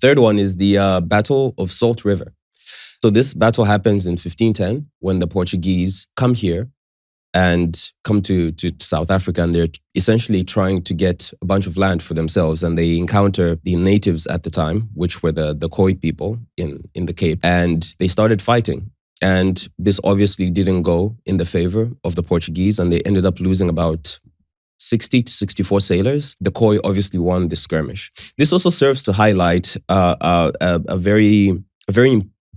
Third one is the Battle of Salt River. So this battle happens in 1510 when the Portuguese come here and come to South Africa, and they're essentially trying to get a bunch of land for themselves. And they encounter the natives at the time, which were the Khoi people in the Cape, and they started fighting. And this obviously didn't go in the favor of the Portuguese, and they ended up losing about 60 to 64 sailors. The Khoi obviously won the skirmish. This also serves to highlight a very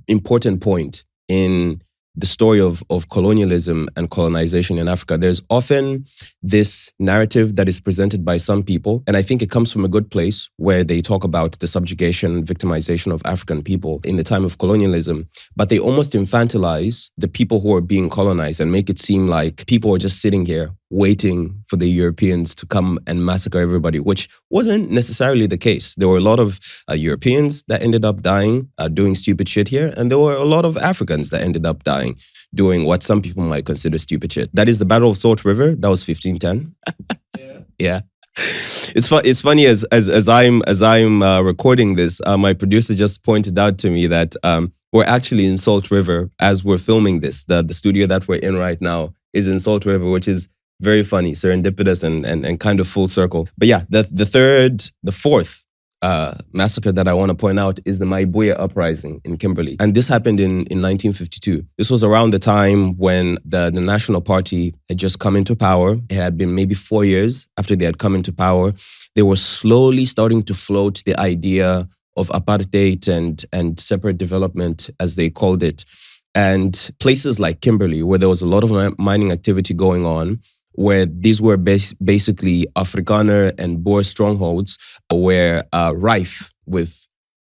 important point in the story of colonialism and colonization in Africa. There's often this narrative that is presented by some people, and I think it comes from a good place, where they talk about the subjugation, victimization of African people in the time of colonialism, but they almost infantilize the people who are being colonized and make it seem like people are just sitting here waiting for the Europeans to come and massacre everybody, which wasn't necessarily the case. There were a lot of Europeans that ended up dying doing stupid shit here, and there were a lot of Africans that ended up dying doing what some people might consider stupid shit. That is the Battle of Salt River. That was 1510. Yeah. It's funny as I'm recording this, my producer just pointed out to me that we're actually in Salt River as we're filming this. The studio that we're in right now is in Salt River, which is very funny, serendipitous, and kind of full circle. But yeah, the fourth massacre that I want to point out is the Maibuya uprising in Kimberley. And this happened in 1952. This was around the time when the National Party had just come into power. It had been maybe 4 years after they had come into power. They were slowly starting to float the idea of apartheid and separate development, as they called it. And places like Kimberley, where there was a lot of mining activity going on, where these were basically Afrikaner and Boer strongholds, were rife with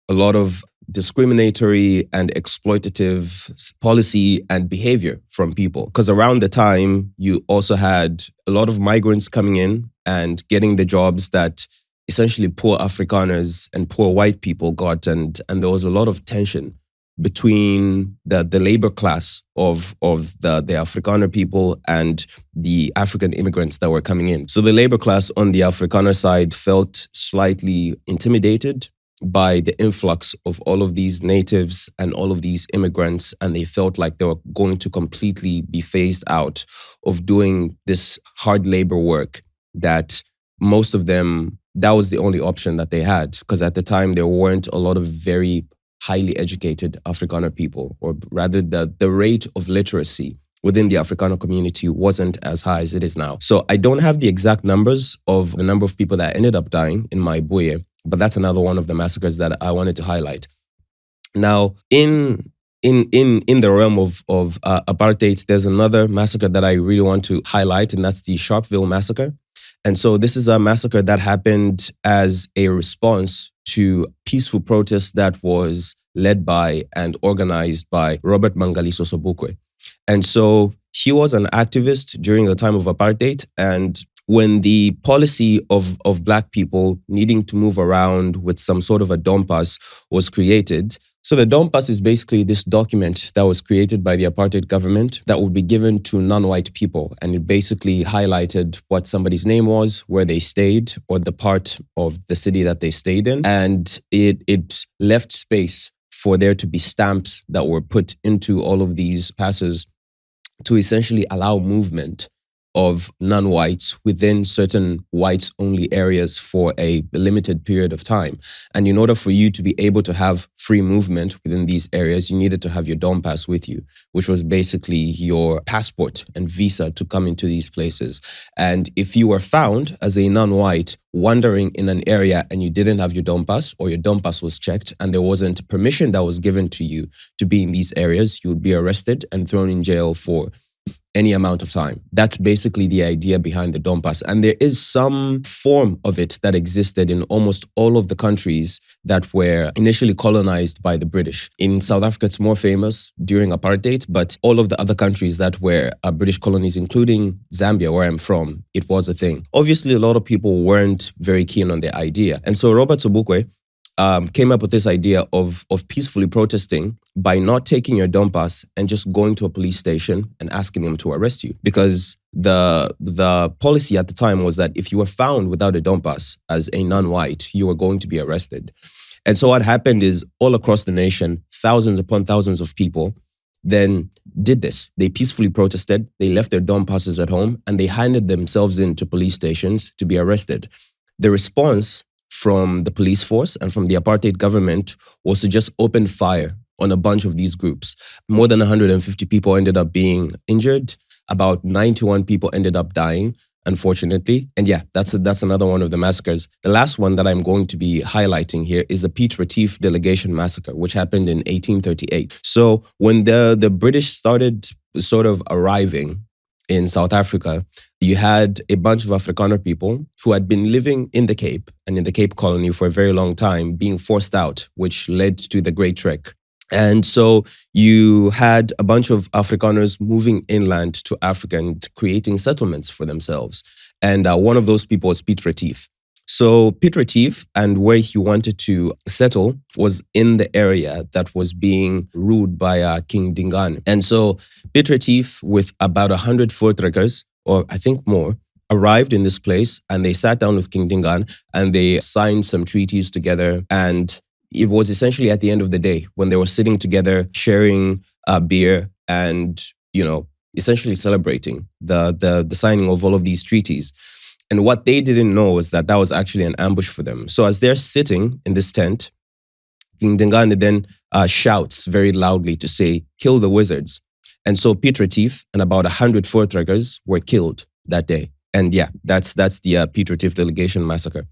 a lot of discriminatory and exploitative policy and behavior from people. Because around the time, you also had a lot of migrants coming in and getting the jobs that essentially poor Afrikaners and poor white people got, and there was a lot of tension between the labor class of the Afrikaner people and the African immigrants that were coming in. So the labor class on the Afrikaner side felt slightly intimidated by the influx of all of these natives and all of these immigrants, and they felt like they were going to completely be phased out of doing this hard labor work that most of them, that was the only option that they had, because at the time there weren't a lot of very highly educated Afrikaner people, or rather the rate of literacy within the Afrikaner community wasn't as high as it is now. So I don't have the exact numbers of the number of people that ended up dying in Maibuya, but that's another one of the massacres that I wanted to highlight. Now, in the realm of apartheid, there's another massacre that I really want to highlight, and that's the Sharpeville massacre. And so this is a massacre that happened as a response to peaceful protests that was led by and organized by Robert Mangaliso Sobukwe. And so he was an activist during the time of apartheid. And when the policy of Black people needing to move around with some sort of a dompas was created. So the dompas is basically this document that was created by the apartheid government that would be given to non-white people. And it basically highlighted what somebody's name was, where they stayed, or the part of the city that they stayed in. And it left space for there to be stamps that were put into all of these passes to essentially allow movement of non-whites within certain whites-only areas for a limited period of time. And in order for you to be able to have free movement within these areas, you needed to have your Dom Pass with you, which was basically your passport and visa to come into these places. And if you were found as a non-white wandering in an area and you didn't have your Dom Pass, or your Dom Pass was checked and there wasn't permission that was given to you to be in these areas, you would be arrested and thrown in jail for any amount of time. That's basically the idea behind the Dom Pass. And there is some form of it that existed in almost all of the countries that were initially colonized by the British. In South Africa, it's more famous during apartheid, but all of the other countries that were British colonies, including Zambia, where I'm from, it was a thing. Obviously, a lot of people weren't very keen on the idea. And so Robert Sobukwe came up with this idea of peacefully protesting by not taking your Dom Pass and just going to a police station and asking them to arrest you. Because the policy at the time was that if you were found without a Dom Pass as a non-white, you were going to be arrested. And so what happened is all across the nation, thousands upon thousands of people then did this. They peacefully protested, they left their dorm passes at home, and they handed themselves in to police stations to be arrested. The response from the police force and from the apartheid government was to just open fire on a bunch of these groups. More than 150 people ended up being injured. About 91 people ended up dying, unfortunately. And yeah, that's another one of the massacres. The last one that I'm going to be highlighting here is the Piet Retief delegation massacre, which happened in 1838. So when the British started sort of arriving in South Africa, you had a bunch of Afrikaner people who had been living in the Cape and in the Cape Colony for a very long time being forced out, which led to the Great Trek. And so you had a bunch of Afrikaners moving inland to Africa and creating settlements for themselves. And one of those people was Piet Retief. So Piet Retief, and where he wanted to settle was in the area that was being ruled by King Dingaan. And so Piet Retief, with about 100 voortrekkers, or I think more, arrived in this place, and they sat down with King Dingaan and they signed some treaties together. And it was essentially at the end of the day when they were sitting together, sharing beer and, essentially celebrating the signing of all of these treaties. And what they didn't know was that was actually an ambush for them. So as they're sitting in this tent, King Dingaan then shouts very loudly to say, "Kill the wizards." And so Piet Retief and about 100 voortrekkers were killed that day. And yeah, that's the Piet Retief delegation massacre.